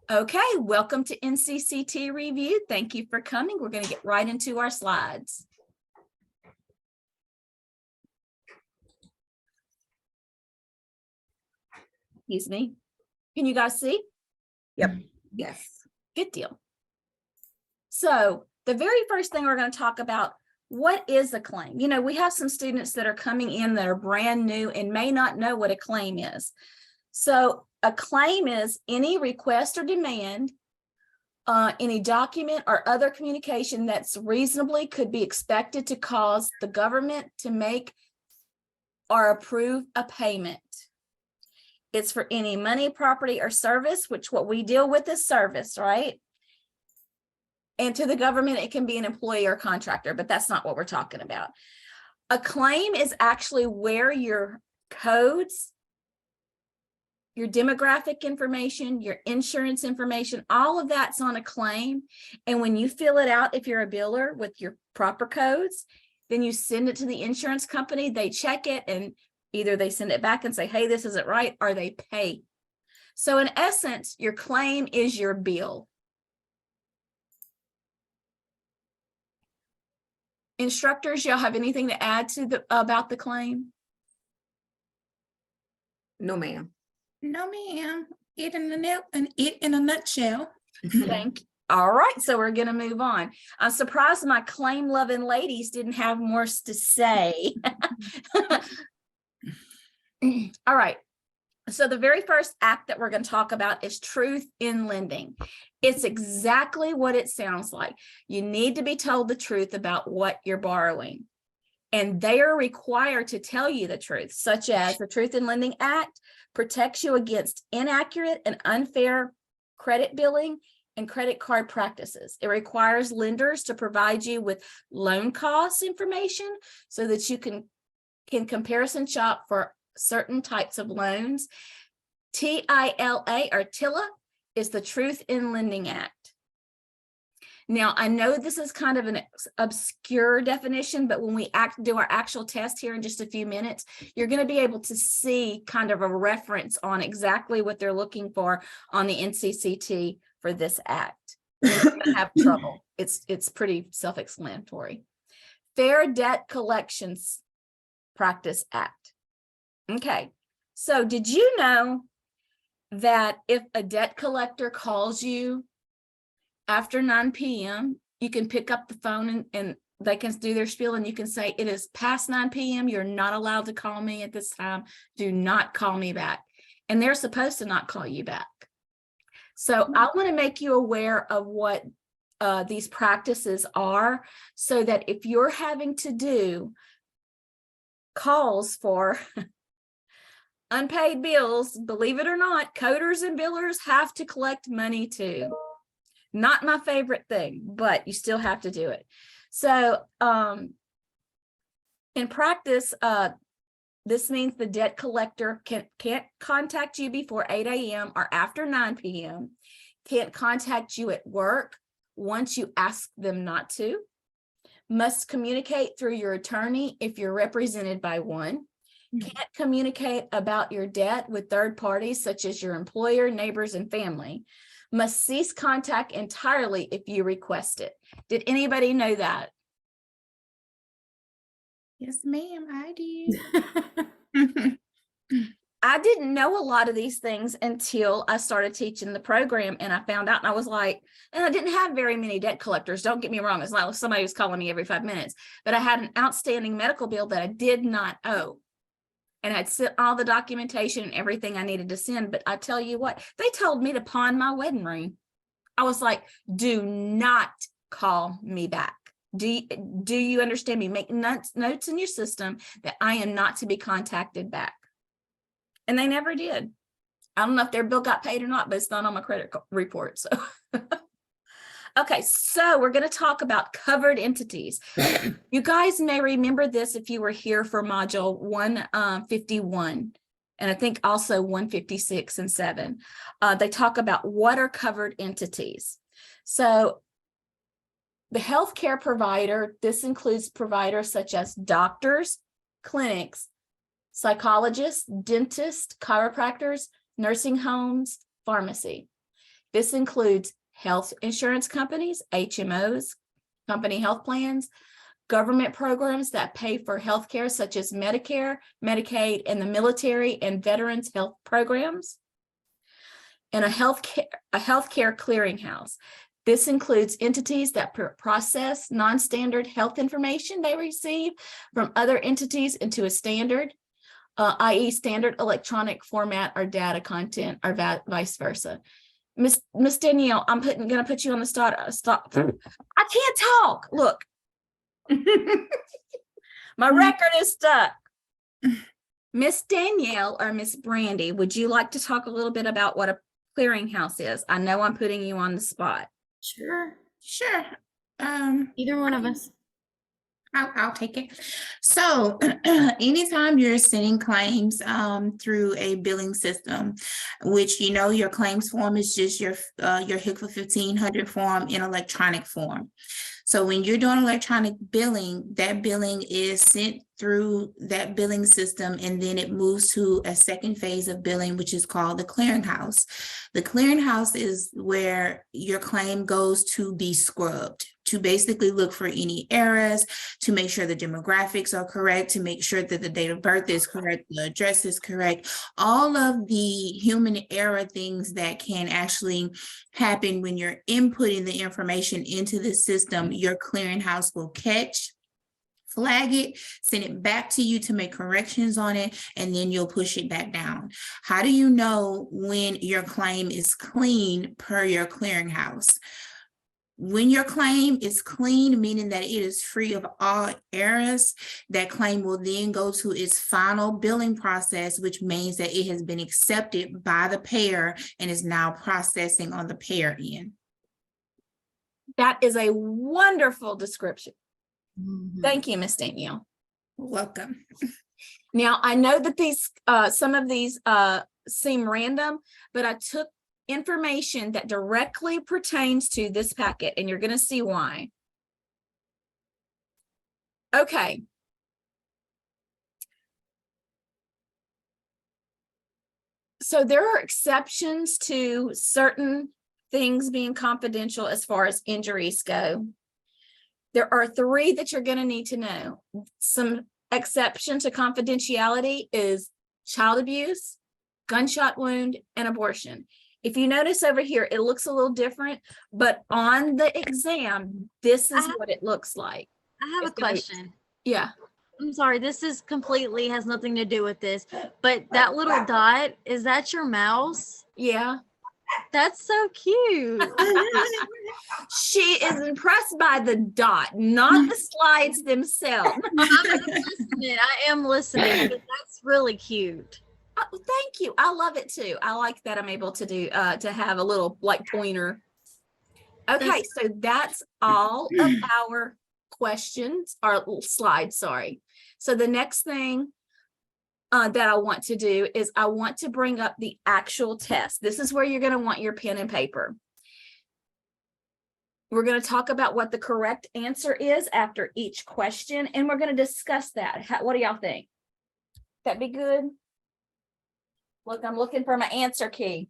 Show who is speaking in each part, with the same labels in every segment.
Speaker 1: Okay, welcome to NCCT Review. Thank you for coming. We're going to get right into our slides. Excuse me. Can you guys see?
Speaker 2: Yep. Yes.
Speaker 1: Good deal. So the very first thing we're going to talk about, what is a claim? You know, we have some students that are coming in that are brand new and may not know what a claim is. So a claim is any request or demand, any document or other communication that's reasonably could be expected to cause the government to make or approve a payment. It's for any money, property, or service, which what we deal with is service, right? And to the government, it can be an employee or contractor, but that's not what we're talking about. A claim is actually where your codes, your demographic information, your insurance information, all of that's on a claim. And when you fill it out, if you're a biller with your proper codes, then you send it to the insurance company, they check it, and either they send it back and say, hey, this isn't right, or they pay. So in essence, your claim is your bill. Instructors, y'all have anything to add to about the claim?
Speaker 2: No, ma'am.
Speaker 3: No, ma'am. It in a nutshell.
Speaker 1: Thank you. All right, so we're going to move on. I'm surprised my claim-loving ladies didn't have more to say. All right. So the very first act that we're going to talk about is truth in lending. It's exactly what it sounds like. You need to be told the truth about what you're borrowing. And they are required to tell you the truth, such as the Truth in Lending Act protects you against inaccurate and unfair credit billing and credit card practices. It requires lenders to provide you with loan cost information so that you can comparison shop for certain types of loans. TILA or TILA is the Truth in Lending Act. Now, I know this is kind of an obscure definition, but when we do our actual test here in just a few minutes, you're going to be able to see kind of a reference on exactly what they're looking for on the NCCT for this act. You're going to have trouble. It's pretty self-explanatory. Fair Debt Collections Practice Act. Okay, so did you know that if a debt collector calls you after 9 p.m., you can pick up the phone and they can do their spiel and you can say, it is past 9 p.m. You're not allowed to call me at this time. Do not call me back. And they're supposed to not call you back. So I want to make you aware of what these practices are so that if you're having to do calls for unpaid bills, believe it or not, coders and billers have to collect money too. Not my favorite thing, but you still have to do it. So in practice, this means the debt collector can't contact you before 8 a.m. or after 9 p.m., can't contact you at work once you ask them not to, must communicate through your attorney if you're represented by one, can't communicate about your debt with third parties such as your employer, neighbors, and family, must cease contact entirely if you request it. Did anybody know that?
Speaker 3: Yes, ma'am, I did.
Speaker 1: I didn't know a lot of these things until I started teaching the program, and I found out, and I was like, and I didn't have very many debt collectors. Don't get me wrong. It's not like somebody was calling me every 5 minutes, but I had an outstanding medical bill that I did not owe. And I'd sent all the documentation and everything I needed to send. But I tell you what, they told me to pawn my wedding ring. I was like, do not call me back. Do you understand me? Make notes in your system that I am not to be contacted back. And they never did. I don't know if their bill got paid or not, but it's not on my credit report. So, okay, so we're going to talk about covered entities. You guys may remember this if you were here for module 151, and I think also 156 and 7. They talk about what are covered entities. So the healthcare provider, this includes providers such as doctors, clinics, psychologists, dentists, chiropractors, nursing homes, pharmacy. This includes health insurance companies, HMOs, company health plans, government programs that pay for healthcare such as Medicare, Medicaid, and the military and veterans health programs, and a healthcare clearinghouse. This includes entities that process non-standard health information they receive from other entities into a standard, i.e. standard electronic format or data content, or vice versa. Miss Danielle, I'm gonna put you on the stop. I can't talk. Look, my record is stuck. Miss Danielle or Miss Brandy, would you like to talk a little bit about what a clearinghouse is? I know I'm putting you on the spot.
Speaker 3: Sure.
Speaker 4: Either one of us.
Speaker 3: I'll take it. So anytime you're sending claims through a billing system, which your claims form is just your HICFA 1500 form in electronic form. So when you're doing electronic billing, that billing is sent through that billing system, and then it moves to a second phase of billing, which is called the clearinghouse. The clearinghouse is where your claim goes to be scrubbed, to basically look for any errors, to make sure the demographics are correct, to make sure that the date of birth is correct, the address is correct, all of the human error things that can actually happen when you're inputting the information into the system. Your clearinghouse will catch, flag it, send it back to you to make corrections on it, and then you'll push it back down. How do you know when your claim is clean per your clearinghouse? When your claim is clean, meaning that it is free of all errors, that claim will then go to its final billing process, which means that it has been accepted by the payer and is now processing on the payer end.
Speaker 1: That is a wonderful description.
Speaker 4: Mhm.
Speaker 1: Thank you, Miss Danielle.
Speaker 3: Welcome.
Speaker 1: Now, I know that these some of these seem random, but I took information that directly pertains to this packet, and you're going to see why. Okay. So there are exceptions to certain things being confidential as far as injuries go. There are 3 that you're going to need to know. Some exception to confidentiality is child abuse, gunshot wound, and abortion. If you notice over here, it looks a little different, but on the exam, this is what it looks like.
Speaker 4: I have a question.
Speaker 1: Yeah.
Speaker 4: I'm sorry, this is completely has nothing to do with this, but that little dot, is that your mouse?
Speaker 1: Yeah.
Speaker 4: That's so cute.
Speaker 1: She is impressed by the dot, not the slides themselves.
Speaker 4: I'm listening. I am listening, but that's really cute.
Speaker 1: Oh, thank you. I love it too. I like that I'm able to do to have a little like pointer. Okay, so that's all of our questions, our slides, sorry. So the next thing that I want to do is I want to bring up the actual test. This is where you're going to want your pen and paper. We're going to talk about what the correct answer is after each question, and we're going to discuss that. What do y'all think? That be good? Look, I'm looking for my answer key.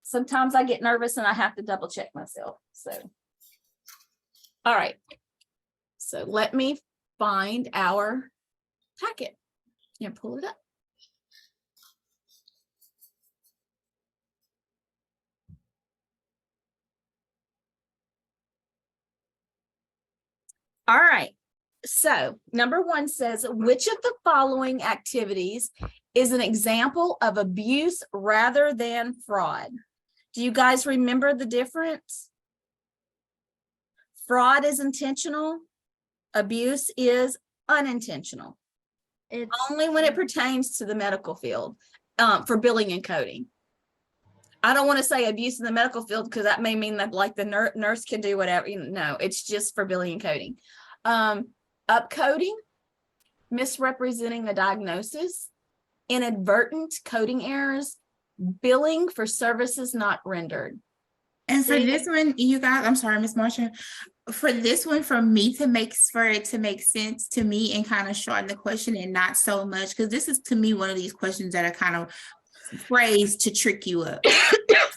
Speaker 1: Sometimes I get nervous and I have to double check myself. So, all right. So let me find our packet and pull it up. All right. So number 1 says, which of the following activities is an example of abuse rather than fraud? Do you guys remember the difference? Fraud is intentional. Abuse is unintentional.
Speaker 4: It's
Speaker 1: Only when it pertains to the medical field for billing and coding. I don't want to say abuse in the medical field because that may mean that like the nurse can do whatever. No, it's just for billing and coding. Upcoding, misrepresenting a diagnosis, inadvertent coding errors, billing for services not rendered.
Speaker 3: And for this one, you guys, I'm sorry, Miss Marsha, for this one, for it to make sense to me and kind of shorten the question and not so much, because this is to me one of these questions that are kind of phrase to trick you up.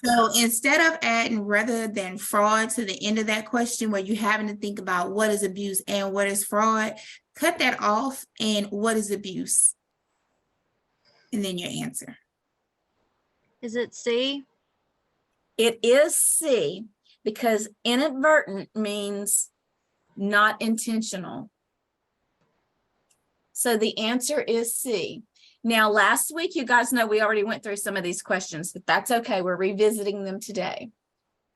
Speaker 3: So instead of adding rather than fraud to the end of that question where you're having to think about what is abuse and what is fraud, cut that off and what is abuse? And then your answer.
Speaker 4: Is it C?
Speaker 1: It is C, because inadvertent means not intentional. So the answer is C. Now, last week, you guys know we already went through some of these questions, but that's okay. We're revisiting them today.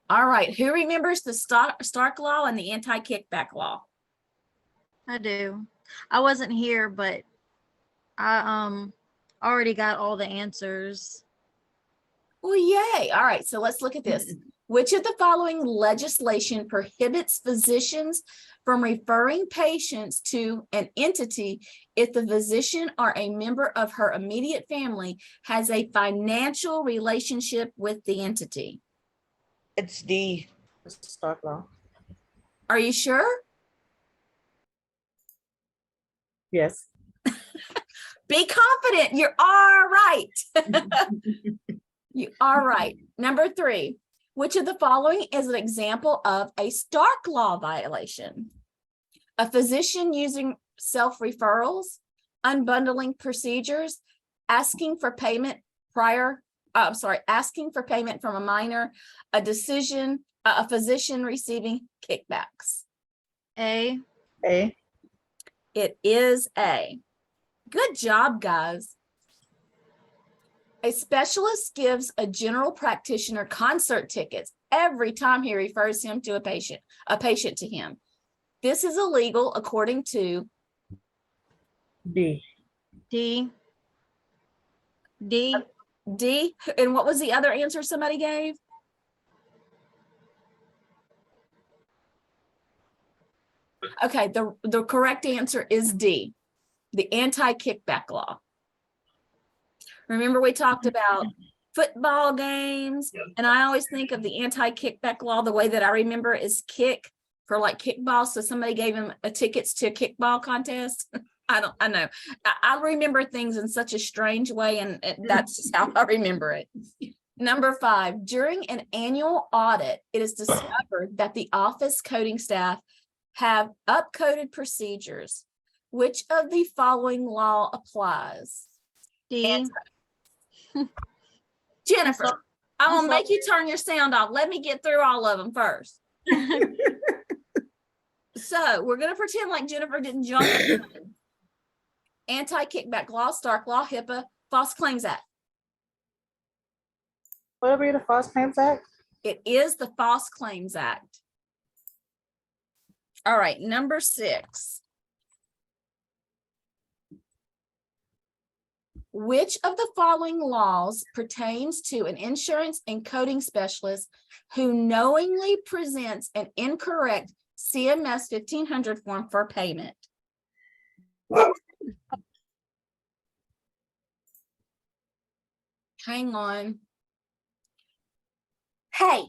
Speaker 1: All right. Who remembers the Stark Law and the anti-kickback law?
Speaker 4: I do. I wasn't here, but I already got all the answers.
Speaker 1: Well, yay. All right. So let's look at this. Which of the following legislation prohibits physicians from referring patients to an entity if the physician or a member of her immediate family has a financial relationship with the entity?
Speaker 5: It's D. It's Stark Law.
Speaker 1: Are you sure?
Speaker 5: Yes.
Speaker 1: Be confident. You are right. You are right. Number 3, which of the following is an example of a Stark Law violation? A physician using self-referrals, unbundling procedures, asking for payment asking for payment from a minor, a physician receiving kickbacks.
Speaker 4: A.
Speaker 5: A.
Speaker 1: It is A. Good job, guys. A specialist gives a general practitioner concert tickets every time he refers him to a patient to him. This is illegal according to
Speaker 5: D.
Speaker 4: D. D.
Speaker 1: D. And what was the other answer somebody gave? Okay, the correct answer is D, the anti-kickback law. Remember, we talked about football games, and I always think of the anti-kickback law, the way that I remember is kick for like kickball. So somebody gave him tickets to a kickball contest. I know. I remember things in such a strange way, and that's just how I remember it. Number 5, during an annual audit, it is discovered that the office coding staff have upcoded procedures. Which of the following law applies?
Speaker 4: D.
Speaker 1: Jennifer, I'm gonna make you turn your sound off. Let me get through all of them first. So we're gonna pretend like Jennifer didn't jump in. Anti-kickback law, Stark Law, HIPAA, False Claims Act.
Speaker 5: Will it be the False Claims Act?
Speaker 1: It is the False Claims Act. All right, number 6. Which of the following laws pertains to an insurance and coding specialist who knowingly presents an incorrect CMS 1500 form for payment? Hang on. Hey,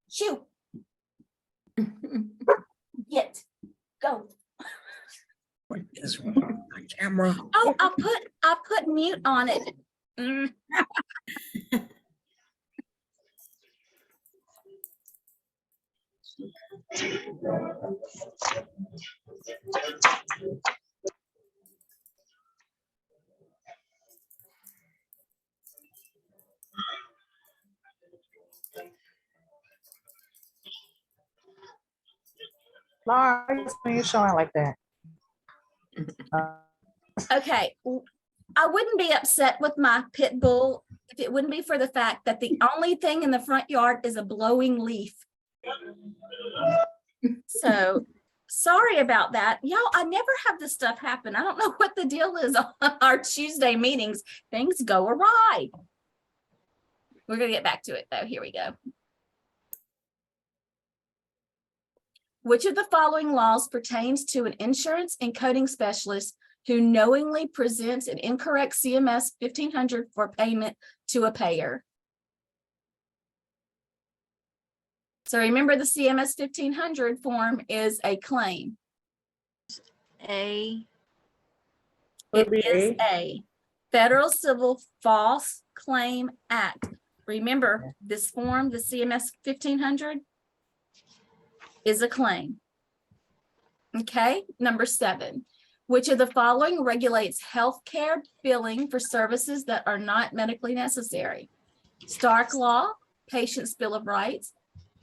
Speaker 1: shoot. Get, go.
Speaker 2: What is wrong? My camera.
Speaker 1: Oh, I put mute on it.
Speaker 5: Laura, when you're showing like that.
Speaker 1: Okay, I wouldn't be upset with my pit bull if it wouldn't be for the fact that the only thing in the front yard is a blowing leaf. So sorry about that. Y'all, I never have this stuff happen. I don't know what the deal is on our Tuesday meetings. Things go awry. We're gonna get back to it though. Here we go. Which of the following laws pertains to an insurance and coding specialist who knowingly presents an incorrect CMS 1500 for payment to a payer? So remember, the CMS 1500 form is a claim.
Speaker 4: A.
Speaker 5: Would it be
Speaker 1: It is
Speaker 5: A?
Speaker 1: A. Federal Civil False Claim Act. Remember, this form, the CMS 1500, is a claim. Okay, number 7. Which of the following regulates healthcare billing for services that are not medically necessary? Stark Law, Patient's Bill of Rights,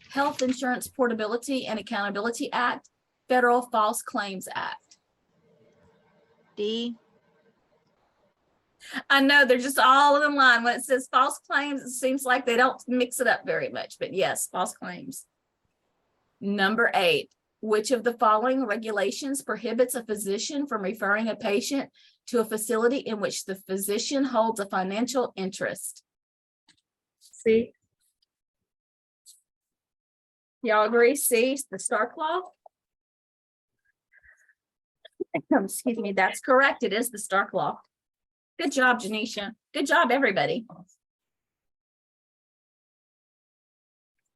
Speaker 1: Health Insurance Portability and Accountability Act, Federal False Claims Act.
Speaker 4: D.
Speaker 1: I know they're just all in line. When it says false claims, it seems like they don't mix it up very much, but yes, false claims. Number 8, which of the following regulations prohibits a physician from referring a patient to a facility in which the physician holds a financial interest?
Speaker 5: C.
Speaker 1: Y'all agree? C, the Stark Law? Excuse me, that's correct. It is the Stark Law. Good job, Janisha. Good job, everybody.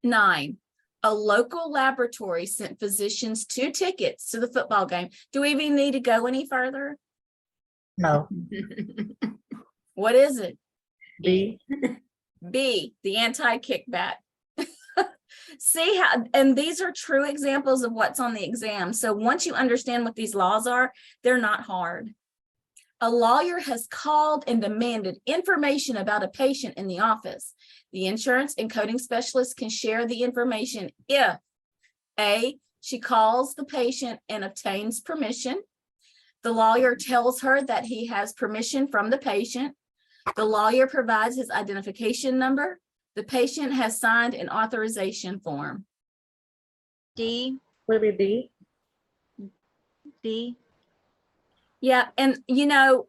Speaker 1: 9, a local laboratory sent physicians 2 tickets to the football game. Do we even need to go any further?
Speaker 5: No.
Speaker 1: What is it?
Speaker 5: B.
Speaker 1: B, the anti-kickback. See how, and these are true examples of what's on the exam. So once you understand what these laws are, they're not hard. A lawyer has called and demanded information about a patient in the office. The insurance and coding specialist can share the information if A, she calls the patient and obtains permission. The lawyer tells her that he has permission from the patient. The lawyer provides his identification number. The patient has signed an authorization form.
Speaker 4: D.
Speaker 5: Would it be D?
Speaker 4: D.
Speaker 1: Yeah, and you know,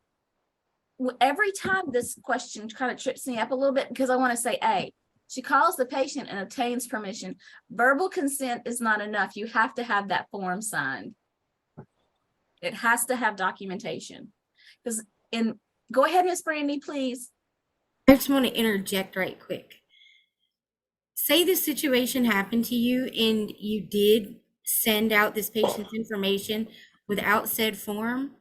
Speaker 1: every time this question kind of trips me up a little bit because I want to say A. She calls the patient and obtains permission. Verbal consent is not enough. You have to have that form signed. It has to have documentation. Because go ahead, Miss Brandy, please.
Speaker 6: I just want to interject right quick. Say this situation happened to you and you did send out this patient's information without said form.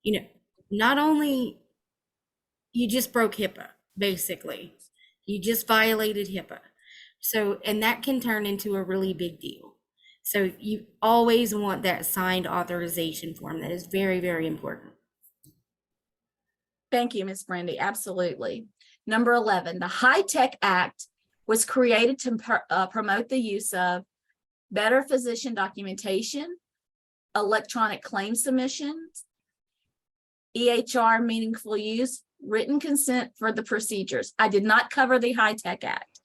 Speaker 6: You know, not only you just broke HIPAA, basically, you just violated HIPAA. So, and that can turn into a really big deal. So you always want that signed authorization form. That is very, very important.
Speaker 1: Thank you, Miss Brandy. Absolutely. Number 11, the High-Tech Act was created to promote the use of better physician documentation, electronic claim submissions, EHR meaningful use, written consent for the procedures. I did not cover the High-Tech Act.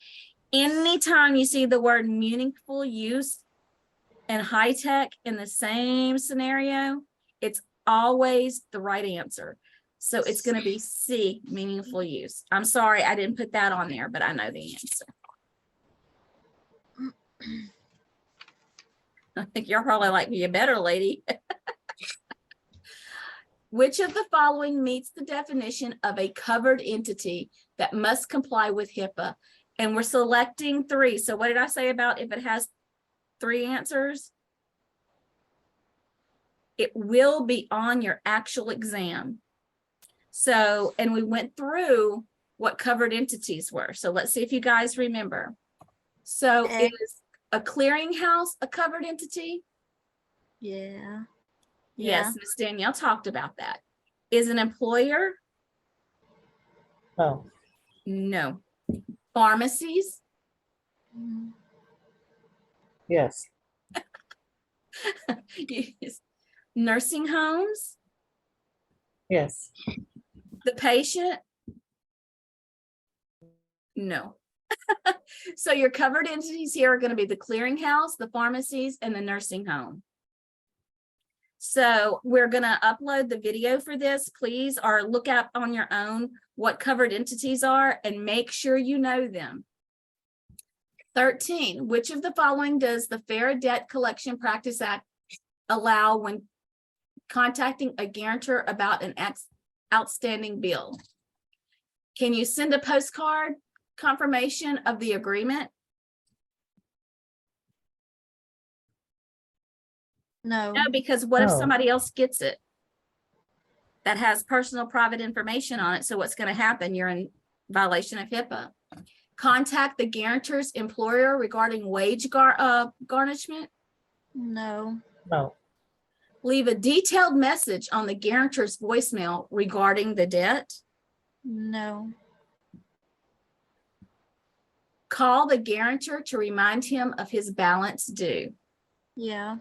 Speaker 1: Anytime you see the word meaningful use and high-tech in the same scenario, it's always the right answer. So it's going to be C, meaningful use. I'm sorry, I didn't put that on there, but I know the answer. I think you're probably like, you better, lady. Which of the following meets the definition of a covered entity that must comply with HIPAA? And we're selecting 3. So what did I say about if it has 3 answers? It will be on your actual exam. So, and we went through what covered entities were. So let's see if you guys remember. So
Speaker 4: A.
Speaker 1: is a clearinghouse a covered entity?
Speaker 4: Yeah.
Speaker 1: Yes, Ms. Danielle talked about that. Is an employer?
Speaker 5: No.
Speaker 1: No. Pharmacies?
Speaker 4: Mm.
Speaker 5: Yes.
Speaker 1: Yes. Nursing homes?
Speaker 5: Yes.
Speaker 1: The patient? No. So your covered entities here are going to be the clearinghouse, the pharmacies, and the nursing home. So we're going to upload the video for this, please, or look up on your own what covered entities are and make sure you know them. 13, which of the following does the Fair Debt Collection Practice Act allow when contacting a guarantor about an outstanding bill? Can you send a postcard confirmation of the agreement?
Speaker 4: No.
Speaker 1: No, because what if
Speaker 5: No.
Speaker 1: somebody else gets it? that has personal private information on it. So what's going to happen? You're in violation of HIPAA. Contact the guarantor's employer regarding wage garnishment.
Speaker 4: No.
Speaker 5: No.
Speaker 1: Leave a detailed message on the guarantor's voicemail regarding the debt.
Speaker 4: No.
Speaker 1: Call the guarantor to remind him of his balance due.
Speaker 4: Yeah.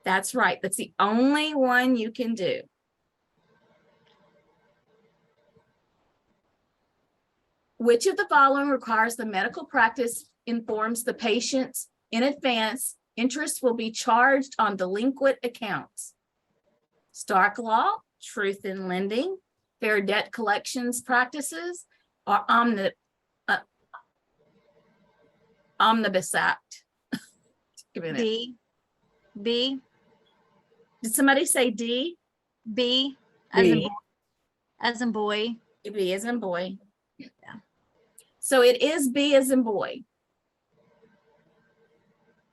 Speaker 1: That's right. That's the only one you can do. Which of the following requires the medical practice informs the patients in advance interest will be charged on delinquent accounts? Stark Law, Truth in Lending, Fair Debt Collections Practices, or Omnibus Act? Give me a minute.
Speaker 4: B. B.
Speaker 1: Did somebody say D?
Speaker 4: B. As in
Speaker 5: B.
Speaker 4: boy. As in boy.
Speaker 1: B as in boy.
Speaker 4: Yeah.
Speaker 1: So it is B as in boy.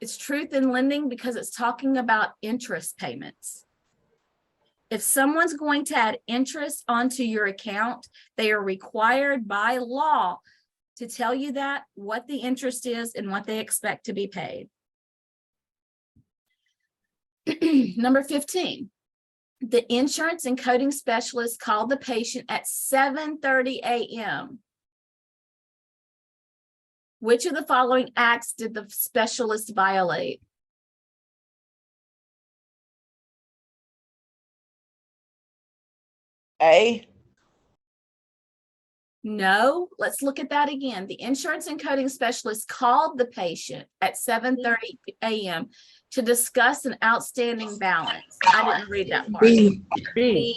Speaker 1: It's truth in lending because it's talking about interest payments. If someone's going to add interest onto your account, they are required by law to tell you that, what the interest is and what they expect to be paid. Number 15, the insurance and coding specialist called the patient at 7:30 a.m. Which of the following acts did the specialist violate?
Speaker 2: A.
Speaker 1: No, let's look at that again. The insurance and coding specialist called the patient at 7:30 a.m. to discuss an outstanding balance. I didn't read that part.
Speaker 5: B.
Speaker 4: B.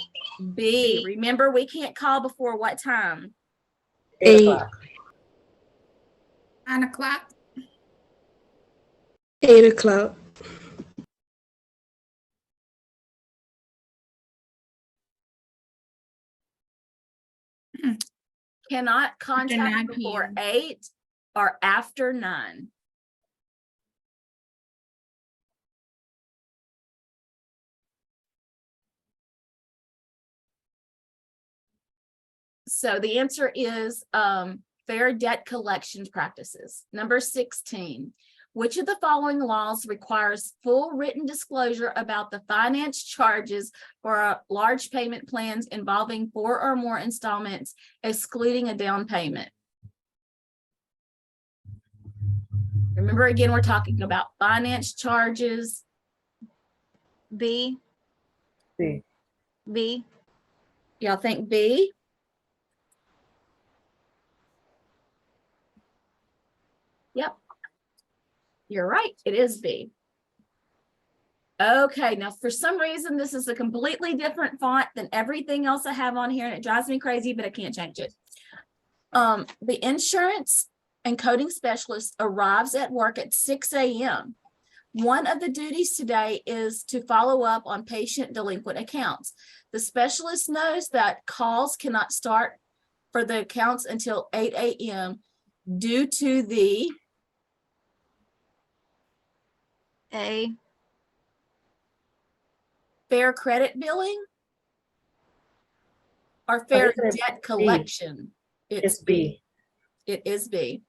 Speaker 1: B, remember, we can't call before what time?
Speaker 5: 8 o'clock.
Speaker 3: 9 o'clock.
Speaker 7: 8 o'clock.
Speaker 1: Cannot contact
Speaker 3: 9
Speaker 1: before
Speaker 3: p.m.
Speaker 1: 8 or after 9. So the answer is fair debt collections practices. Number 16, which of the following laws requires full written disclosure about the finance charges for large payment plans involving 4 or more installments, excluding a down payment? Remember, again, we're talking about finance charges.
Speaker 4: B.
Speaker 5: B.
Speaker 4: B.
Speaker 1: Y'all think B? Yep. You're right. It is B. Okay, now for some reason, this is a completely different font than everything else I have on here, and it drives me crazy, but I can't change it. The insurance and coding specialist arrives at work at 6 a.m. One of the duties today is to follow up on patient delinquent accounts. The specialist knows that calls cannot start for the accounts until 8 a.m. due to the
Speaker 4: A.
Speaker 1: fair credit billing or fair
Speaker 5: isn't it
Speaker 1: debt
Speaker 5: B?
Speaker 1: collection.
Speaker 5: It's B.
Speaker 1: It is B.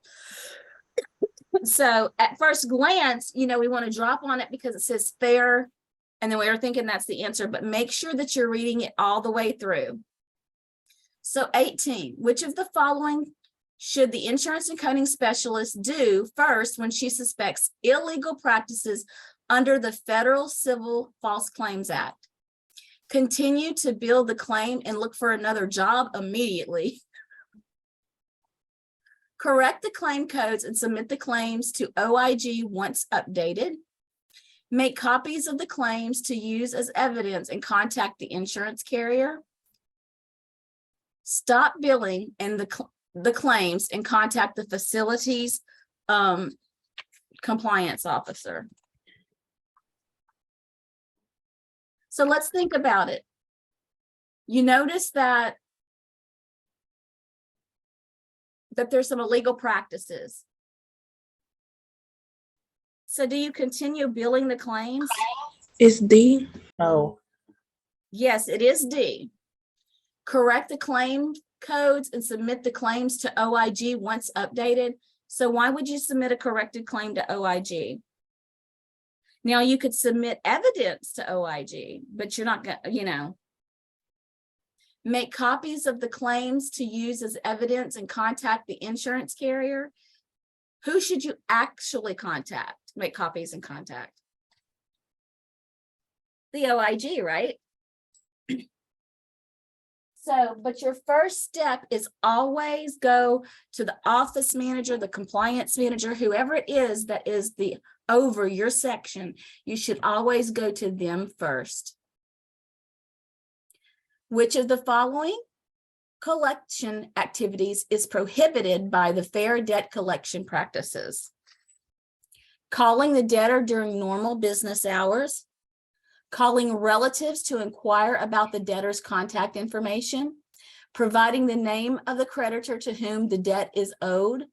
Speaker 1: So at first glance, we want to drop on it because it says fair, and then we were thinking that's the answer, but make sure that you're reading it all the way through. So 18, which of the following should the insurance and coding specialist do first when she suspects illegal practices under the Federal Civil False Claims Act? Continue to bill the claim and look for another job immediately. Correct the claim codes and submit the claims to OIG once updated. Make copies of the claims to use as evidence and contact the insurance carrier. Stop billing and the claims and contact the facility's compliance officer. So let's think about it. You notice that there's some illegal practices. So do you continue billing the claims?
Speaker 7: It's D.
Speaker 5: No.
Speaker 1: Yes, it is D. correct the claim codes and submit the claims to OIG once updated. So why would you submit a corrected claim to OIG? Now you could submit evidence to OIG, but you're not gonna, make copies of the claims to use as evidence and contact the insurance carrier. Who should you actually contact? Make copies and contact the OIG, right? So, but your first step is always go to the office manager, the compliance manager, whoever it is that is the over your section. You should always go to them first. Which of the following collection activities is prohibited by the Fair Debt Collection Practices? Calling the debtor during normal business hours, calling relatives to inquire about the debtor's contact information, providing the name of the creditor to whom the debt is owed,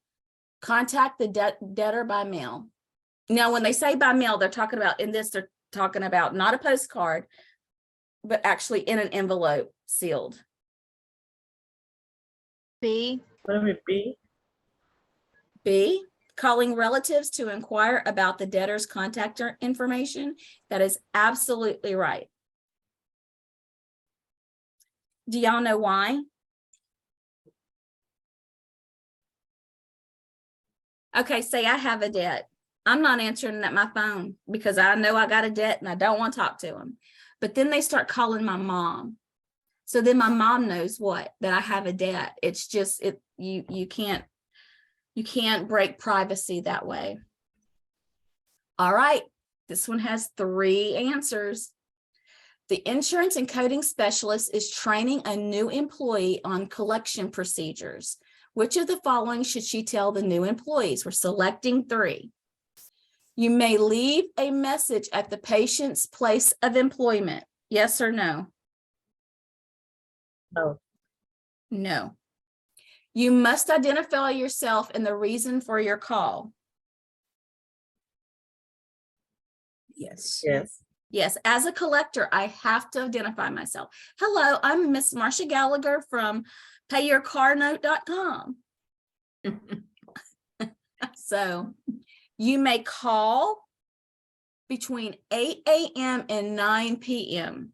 Speaker 1: contact the debtor by mail. Now, when they say by mail, they're talking about, in this, they're talking about not a postcard, but actually in an envelope sealed.
Speaker 4: B.
Speaker 5: Let me be.
Speaker 1: B, calling relatives to inquire about the debtor's contact information. That is absolutely right. Do y'all know why? Okay, say I have a debt. I'm not answering at my phone because I know I got a debt and I don't want to talk to them. But then they start calling my mom. So then my mom knows what? That I have a debt. It's just, you can't break privacy that way. All right, this one has 3 answers. The insurance and coding specialist is training a new employee on collection procedures. Which of the following should she tell the new employees? We're selecting 3. You may leave a message at the patient's place of employment. Yes or no?
Speaker 5: No.
Speaker 1: No. You must identify yourself and the reason for your call.
Speaker 2: Yes.
Speaker 5: Yes.
Speaker 1: Yes, as a collector, I have to identify myself. Hello, I'm Miss Marcia Gallagher from payyourcarnote.com. So you may call between 8 a.m. and 9 p.m.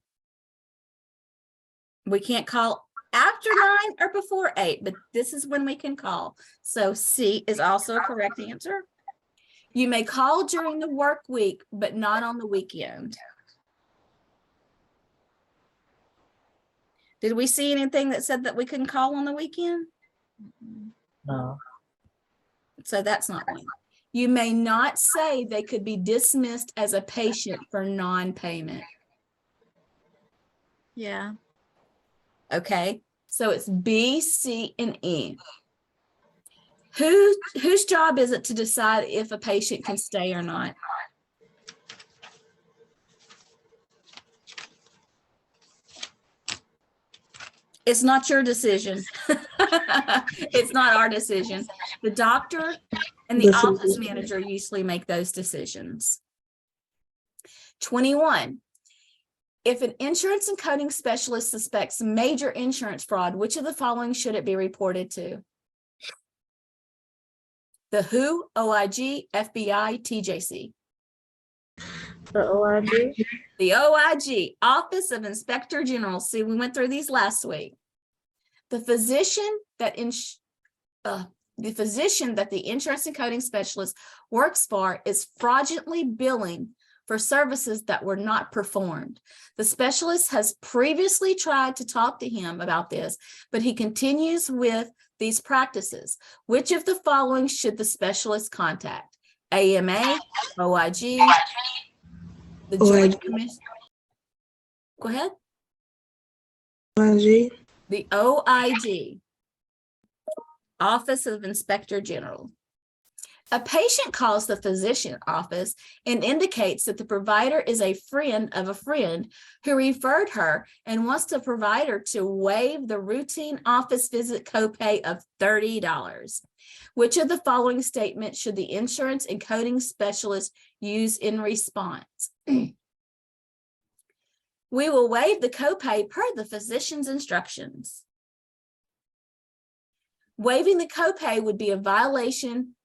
Speaker 1: We can't call after 9 or before 8, but this is when we can call. So C is also a correct answer. You may call during the work week, but not on the weekend. Did we see anything that said that we couldn't call on the weekend?
Speaker 5: No.
Speaker 1: So that's not one. You may not say they could be dismissed as a patient for non-payment.
Speaker 4: Yeah.
Speaker 1: Okay, so it's B, C, and E. Whose job is it to decide if a patient can stay or not? It's not your decision. It's not our decision. The doctor and the office manager usually make those decisions. 21. If an insurance and coding specialist suspects major insurance fraud, which of the following should it be reported to? The WHO, OIG, FBI, TJC.
Speaker 5: The OIG.
Speaker 1: The OIG, Office of Inspector General. See, we went through these last week. The physician that the insurance and coding specialist works for is fraudulently billing for services that were not performed. The specialist has previously tried to talk to him about this, but he continues with these practices. Which of the following should the specialist contact? AMA, OIG, the Joint Commission. Go ahead.
Speaker 7: OIG.
Speaker 1: The OIG, Office of Inspector General. A patient calls the physician office and indicates that the provider is a friend of a friend who referred her and wants the provider to waive the routine office visit copay of $30. Which of the following statements should the insurance and coding specialist use in response? We will waive the copay per the physician's instructions. Waiving the copay would be a violation,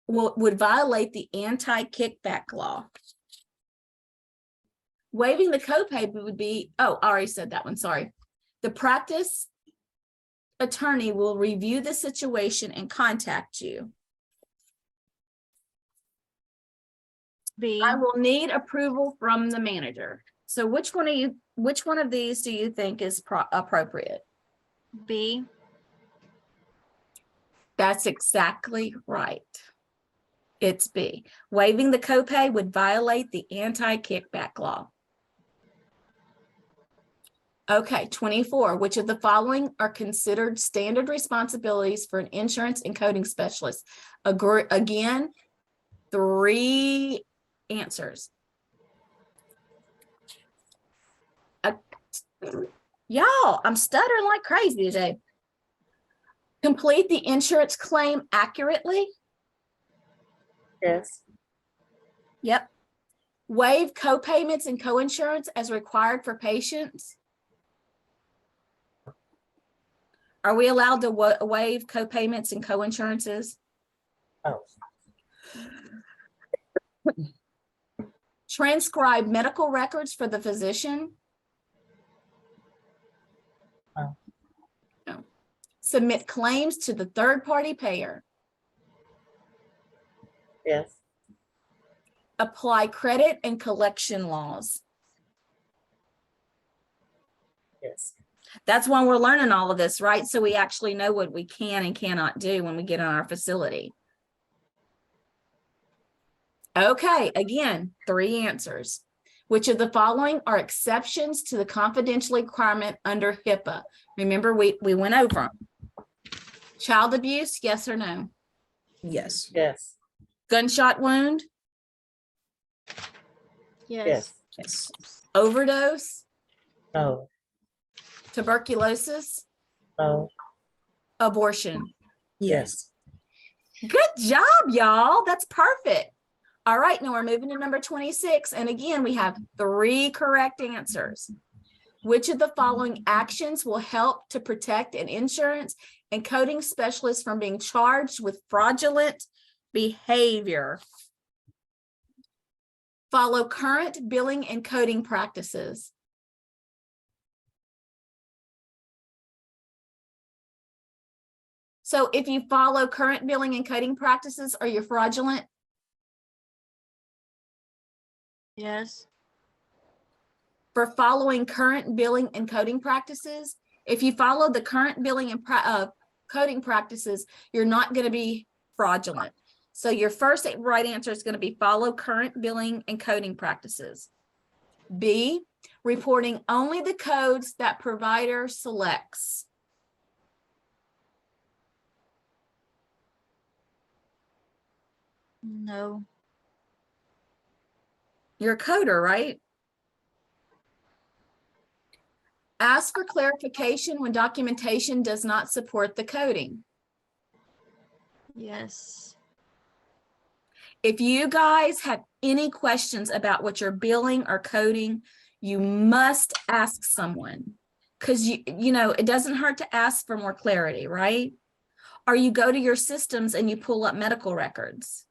Speaker 1: would violate the anti-kickback law. Waiving the copay would be, oh, I already said that one, sorry. The practice attorney will review the situation and contact you.
Speaker 4: B.
Speaker 1: I will need approval from the manager. So which one of these do you think is appropriate?
Speaker 4: B.
Speaker 1: That's exactly right. It's B. Waiving the copay would violate the anti-kickback law. Okay, 24. Which of the following are considered standard responsibilities for an insurance and coding specialist? Again, 3 answers. Y'all, I'm stuttering like crazy today. Complete the insurance claim accurately.
Speaker 5: Yes.
Speaker 1: Yep. Waive co-payments and co-insurance as required for patients. Are we allowed to waive co-payments and co-insurances?
Speaker 5: Oh.
Speaker 1: Transcribe medical records for the physician.
Speaker 5: Oh.
Speaker 1: No. Submit claims to the third-party payer.
Speaker 5: Yes.
Speaker 1: Apply credit and collection laws.
Speaker 5: Yes.
Speaker 1: That's why we're learning all of this, right? So we actually know what we can and cannot do when we get in our facility. Okay, again, 3 answers. Which of the following are exceptions to the confidentiality requirement under HIPAA? Remember, we went over them. Child abuse, yes or no?
Speaker 2: Yes.
Speaker 5: Yes.
Speaker 1: Gunshot wound,
Speaker 4: Yes.
Speaker 5: Yes.
Speaker 2: Yes.
Speaker 1: overdose,
Speaker 5: No.
Speaker 1: tuberculosis,
Speaker 5: No.
Speaker 1: abortion.
Speaker 2: Yes.
Speaker 1: Good job, y'all. That's perfect. All right, now we're moving to number 26. And again, we have 3 correct answers. Which of the following actions will help to protect an insurance and coding specialist from being charged with fraudulent behavior? Follow current billing and coding practices. So if you follow current billing and coding practices, are you fraudulent?
Speaker 4: Yes.
Speaker 1: For following current billing and coding practices, if you follow the current billing and coding practices, you're not going to be fraudulent. So your first right answer is going to be follow current billing and coding practices. B, reporting only the codes that provider selects.
Speaker 4: No.
Speaker 1: You're a coder, right? Ask for clarification when documentation does not support the coding.
Speaker 4: Yes.
Speaker 1: If you guys have any questions about what you're billing or coding, you must ask someone, because you know it doesn't hurt to ask for more clarity, right? Or you go to your systems and you pull up medical records.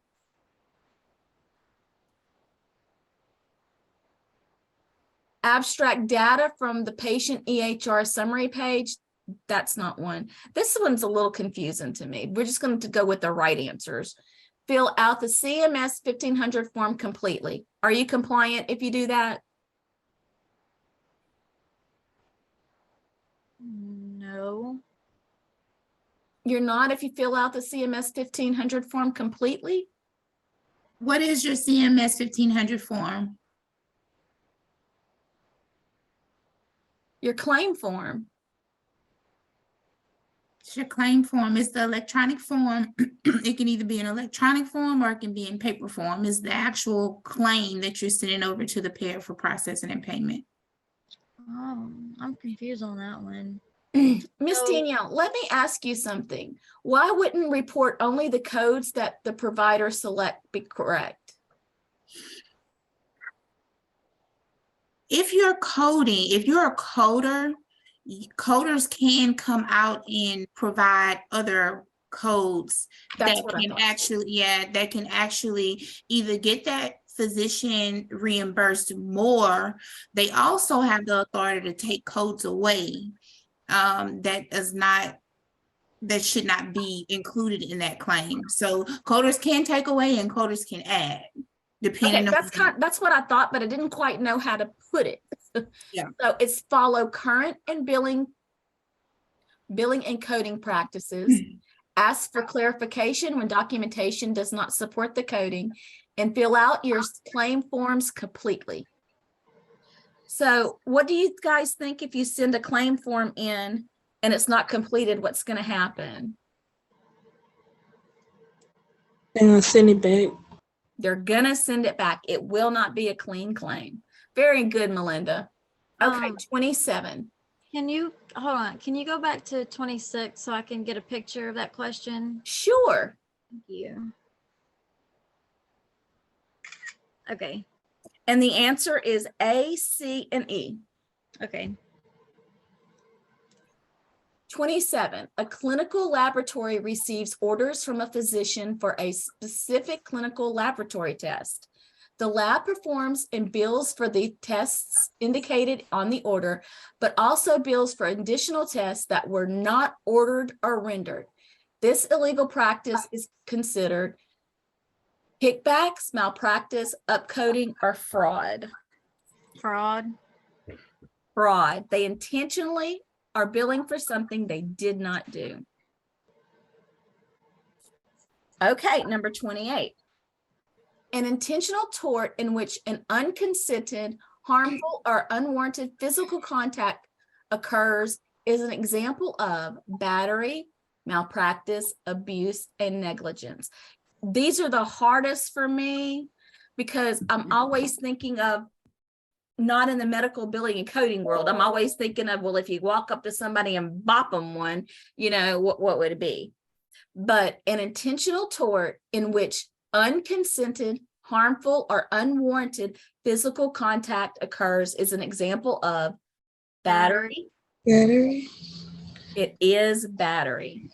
Speaker 1: Abstract data from the patient EHR summary page, that's not one. This one's a little confusing to me. We're just going to go with the right answers. Fill out the CMS 1500 form completely. Are you compliant if you do that?
Speaker 4: No.
Speaker 1: You're not if you fill out the CMS 1500 form completely?
Speaker 3: What is your CMS 1500 form?
Speaker 1: Your claim form.
Speaker 3: It's your claim form. It's the electronic form. It can either be an electronic form or it can be in paper form. It's the actual claim that you're sending over to the payer for processing and payment.
Speaker 4: I'm confused on that one.
Speaker 1: Miss
Speaker 4: So-
Speaker 1: Danielle, let me ask you something. Why wouldn't report only the codes that the provider select be correct?
Speaker 3: if you're coding, if you're a coder, coders can come out and provide other codes
Speaker 1: That's
Speaker 3: that
Speaker 1: what I
Speaker 3: can
Speaker 1: thought.
Speaker 3: actually, that can actually either get that physician reimbursed more. They also have the authority to take codes away. That should not be included in that claim. So coders can take away and coders can add, depending
Speaker 1: Okay,
Speaker 3: on.
Speaker 1: that's what I thought, but I didn't quite know how to put it.
Speaker 3: Yeah.
Speaker 1: So it's follow current and billing and coding practices, ask for clarification when documentation does not support the coding, and fill out your claim forms completely. So what do you guys think if you send a claim form in and it's not completed, what's going to happen?
Speaker 7: And send it back.
Speaker 1: They're going to send it back. It will not be a clean claim. Very good, Melinda. Okay, 27.
Speaker 4: Can you, hold on, can you go back to 26 so I can get a picture of that question?
Speaker 1: Sure.
Speaker 4: Thank you. Okay,
Speaker 1: And the answer is A, C, and E.
Speaker 4: okay.
Speaker 1: 27, a clinical laboratory receives orders from a physician for a specific clinical laboratory test. The lab performs and bills for the tests indicated on the order, but also bills for additional tests that were not ordered or rendered. This illegal practice is considered kickbacks, malpractice, upcoding, or fraud.
Speaker 4: Fraud.
Speaker 1: Fraud. They intentionally are billing for something they did not do. Okay, number 28. An intentional tort in which an unconsented, harmful, or unwarranted physical contact occurs is an example of battery, malpractice, abuse, and negligence. These are the hardest for me because I'm always thinking of not in the medical billing and coding world. I'm always thinking of, well, if you walk up to somebody and bop them one, you know, what would it be? But an intentional tort in which unconsented, harmful, or unwarranted physical contact occurs is an example of battery.
Speaker 7: Battery.
Speaker 1: It is battery.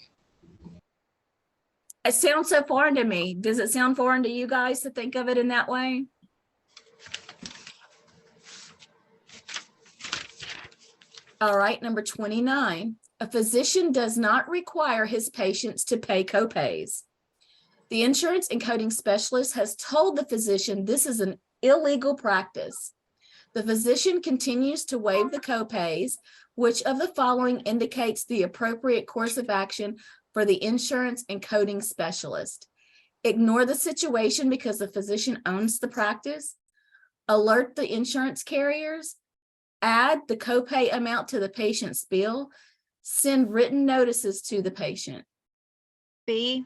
Speaker 1: It sounds so foreign to me. Does it sound foreign to you guys to think of it in that way? All right, number 29. A physician does not require his patients to pay copays. The insurance and coding specialist has told the physician this is an illegal practice. The physician continues to waive the copays. Which of the following indicates the appropriate course of action for the insurance and coding specialist? Ignore the situation because the physician owns the practice. Alert the insurance carriers. Add the copay amount to the patient's bill. Send written notices to the patient.
Speaker 4: B.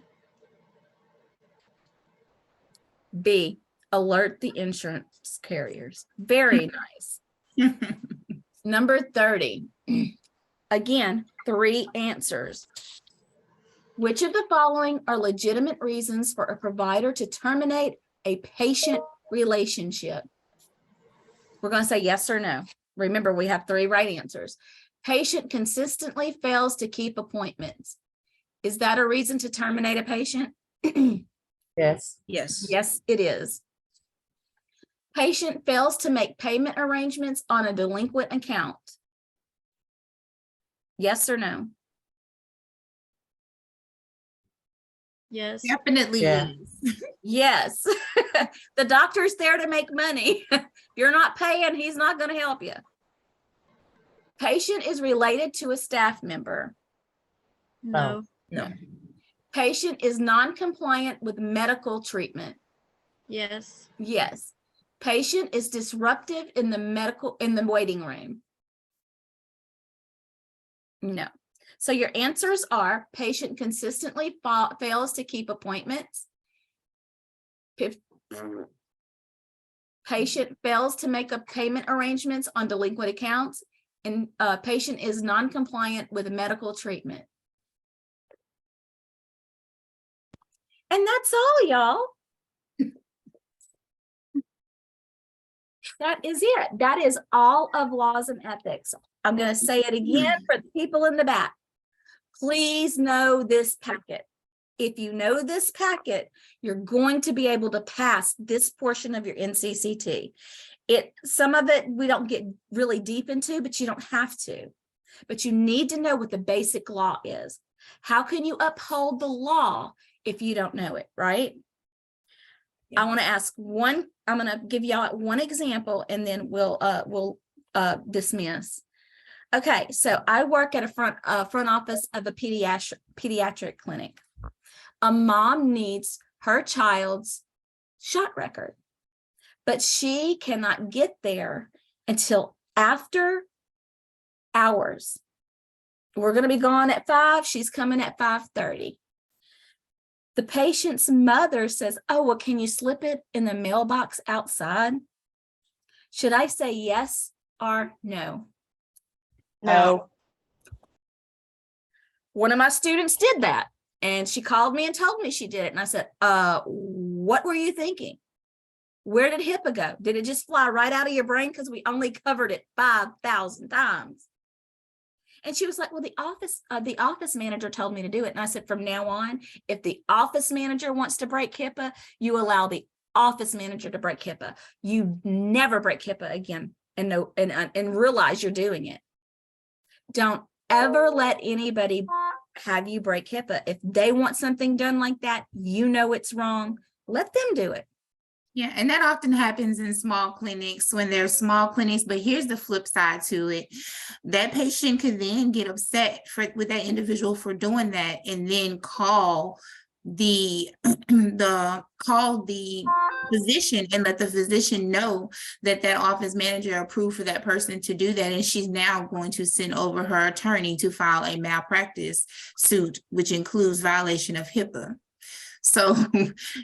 Speaker 1: B, alert the insurance carriers. Very nice. Number 30. Again, 3 answers. Which of the following are legitimate reasons for a provider to terminate a patient relationship? We're going to say yes or no. Remember, we have 3 right answers. Patient consistently fails to keep appointments. Is that a reason to terminate a patient?
Speaker 5: Yes.
Speaker 2: Yes.
Speaker 1: Yes, it is. Patient fails to make payment arrangements on a delinquent account. Yes or no?
Speaker 4: Yes.
Speaker 3: Definitely
Speaker 5: Yeah.
Speaker 3: is.
Speaker 1: Yes. The doctor's there to make money. If you're not paying, he's not going to help you. Patient is related to a staff member.
Speaker 4: No.
Speaker 2: No.
Speaker 1: Patient is non-compliant with medical treatment.
Speaker 4: Yes.
Speaker 1: Yes. Patient is disruptive in the waiting room. No. So your answers are patient consistently fails to keep appointments. Patient fails to make up payment arrangements on delinquent accounts, and patient is non-compliant with medical treatment. And that's all, y'all. That is it. That is all of laws and ethics. I'm going to say it again for the people in the back. Please know this packet. If you know this packet, you're going to be able to pass this portion of your NCCT. Some of it we don't get really deep into, but you don't have to. But you need to know what the basic law is. How can you uphold the law if you don't know it, right? I want to ask I'm going to give y'all one example and then we'll dismiss. Okay, so I work at a front office of a pediatric clinic. A mom needs her child's shot record, but she cannot get there until after hours. We're going to be gone at 5. She's coming at 5:30. The patient's mother says, oh, well, can you slip it in the mailbox outside? Should I say yes or no?
Speaker 5: No.
Speaker 1: One of my students did that, and she called me and told me she did it. And I said, what were you thinking? Where did HIPAA go? Did it just fly right out of your brain? Because we only covered it 5,000 times. And she was like, well, the office manager told me to do it. And I said, from now on, if the office manager wants to break HIPAA, you allow the office manager to break HIPAA. You never break HIPAA again and realize you're doing it. Don't ever let anybody have you break HIPAA. If they want something done like that, you know it's wrong. Let them do it.
Speaker 3: Yeah, and that often happens in small clinics when they're small clinics, but here's the flip side to it. That patient could then get upset with that individual for doing that and then call the physician and let the physician know that that office manager approved for that person to do that, and she's now going to send over her attorney to file a malpractice suit, which includes violation of HIPAA. So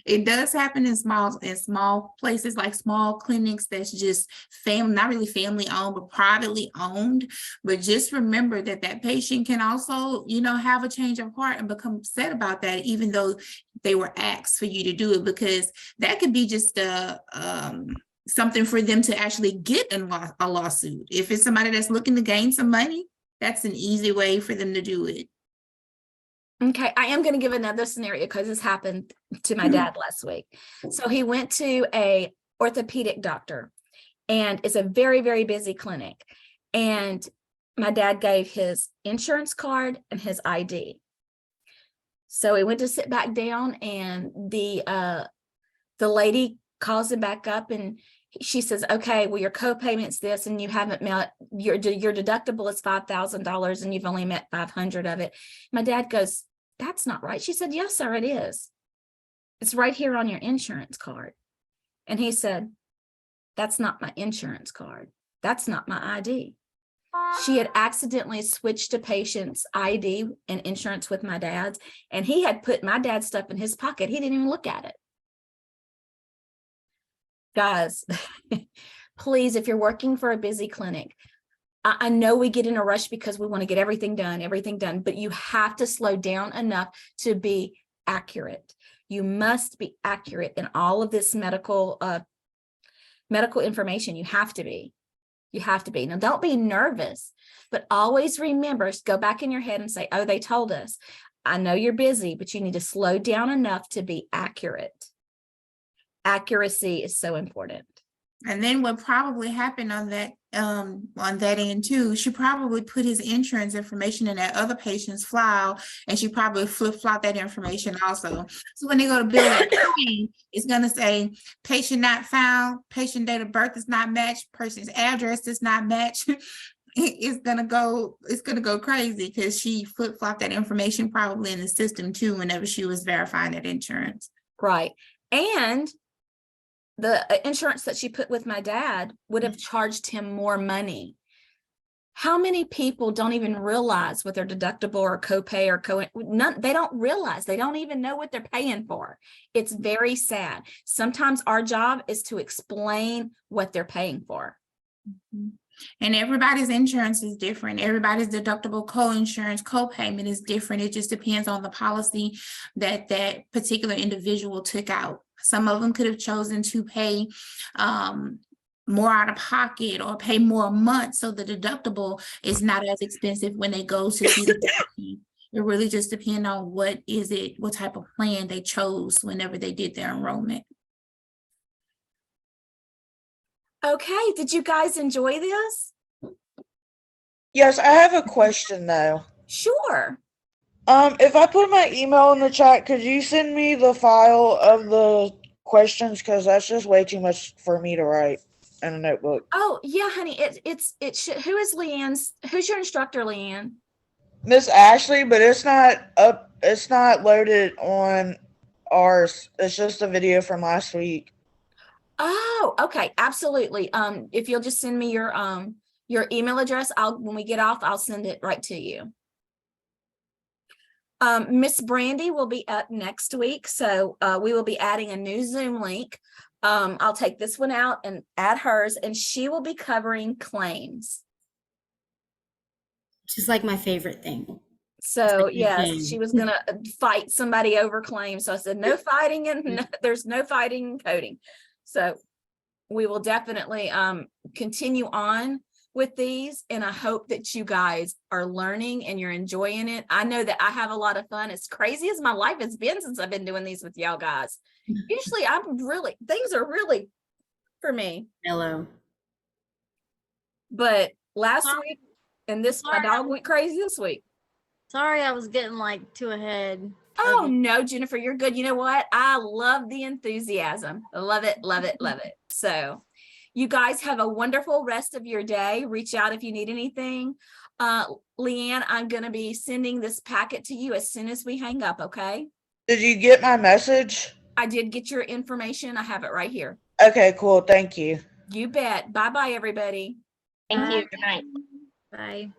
Speaker 3: it does happen in small places, like small clinics that's just not really family owned, but privately owned. But just remember that that patient can also, have a change of heart and become upset about that, even though they were asked for you to do it, because that could be just something for them to actually get a lawsuit. If it's somebody that's looking to gain some money, that's an easy way for them to do it.
Speaker 1: Okay, I am going to give another scenario because this happened to my dad last week. So he went to a orthopedic doctor, and it's a very, very busy clinic. And my dad gave his insurance card and his ID. So he went to sit back down, and the lady calls him back up, and she says, okay, well, your co-payment's this, and you haven't met your deductible is $5,000 and you've only met 500 of it. My dad goes, that's not right. She said, yes, sir, it is. It's right here on your insurance card. And he said, that's not my insurance card. That's not my ID. She had accidentally switched a patient's ID and insurance with my dad's, and he had put my dad's stuff in his pocket. He didn't even look at it. Guys, please, if you're working for a busy clinic, I know we get in a rush because we want to get everything done, but you have to slow down enough to be accurate. You must be accurate in all of this medical information. You have to be. Now, don't be nervous, but always remember, go back in your head and say, oh, they told us. I know you're busy, but you need to slow down enough to be accurate. Accuracy is so important.
Speaker 3: And then what probably happened on that end too, she probably put his insurance information in that other patient's file, and she probably flip-flopped that information also. So when they go to bill that claim, it's going to say patient not found, patient date of birth is not matched, person's address is not matched. It's gonna go crazy because she flip-flopped that information probably in the system too whenever she was verifying that insurance.
Speaker 1: Right. And the insurance that she put with my dad would have charged him more money. How many people don't even realize what their deductible or copay or they don't realize, they don't even know what they're paying for. It's very sad. Sometimes our job is to explain what they're paying for.
Speaker 3: And everybody's insurance is different. Everybody's deductible, co-insurance, co-payment is different. It just depends on the policy that that particular individual took out. Some of them could have chosen to pay more out of pocket or pay more a month, so the deductible is not as expensive when they go to see the therapy. It really just depends on what type of plan they chose whenever they did their enrollment.
Speaker 1: Okay, did you guys enjoy this?
Speaker 8: Yes, I have a question though.
Speaker 1: Sure.
Speaker 8: If I put my email in the chat, could you send me the file of the questions? Because that's just way too much for me to write in a notebook.
Speaker 1: Oh, yeah, honey, it should, who's your instructor, Leanne?
Speaker 8: Miss Ashley, but it's not up. It's not loaded on ours. It's just a video from last week.
Speaker 1: Oh, okay, absolutely. If you'll just send me your email address, when we get off, I'll send it right to you. Miss Brandy will be up next week, so we will be adding a new Zoom link. I'll take this one out and add hers, and she will be covering claims.
Speaker 6: Just like my favorite thing.
Speaker 1: So
Speaker 6: like
Speaker 1: yes,
Speaker 6: game.
Speaker 1: she was gonna fight somebody over claims. So I said, no fighting and there's no fighting and coding. So we will definitely continue on with these, and I hope that you guys are learning and you're enjoying it. I know that I have a lot of fun. As crazy as my life has been since I've been doing these with y'all guys. Usually things are really for me.
Speaker 6: Mellow.
Speaker 1: But last
Speaker 4: Sorry.
Speaker 1: week and this, my
Speaker 4: Sorry.
Speaker 1: dog went crazy this week.
Speaker 4: Sorry, I was getting like too ahead.
Speaker 1: Oh
Speaker 4: of you.
Speaker 1: no, Jennifer, you're good. You know what? I love the enthusiasm. I love it, love it, love it. So you guys have a wonderful rest of your day. Reach out if you need anything. Leanne, I'm going to be sending this packet to you as soon as we hang up, okay?
Speaker 8: Did you get my message?
Speaker 1: I did get your information. I have it right here.
Speaker 8: Okay, cool. Thank you.
Speaker 1: You bet. Bye-bye, everybody.
Speaker 5: Thank you. Good night.
Speaker 4: Bye.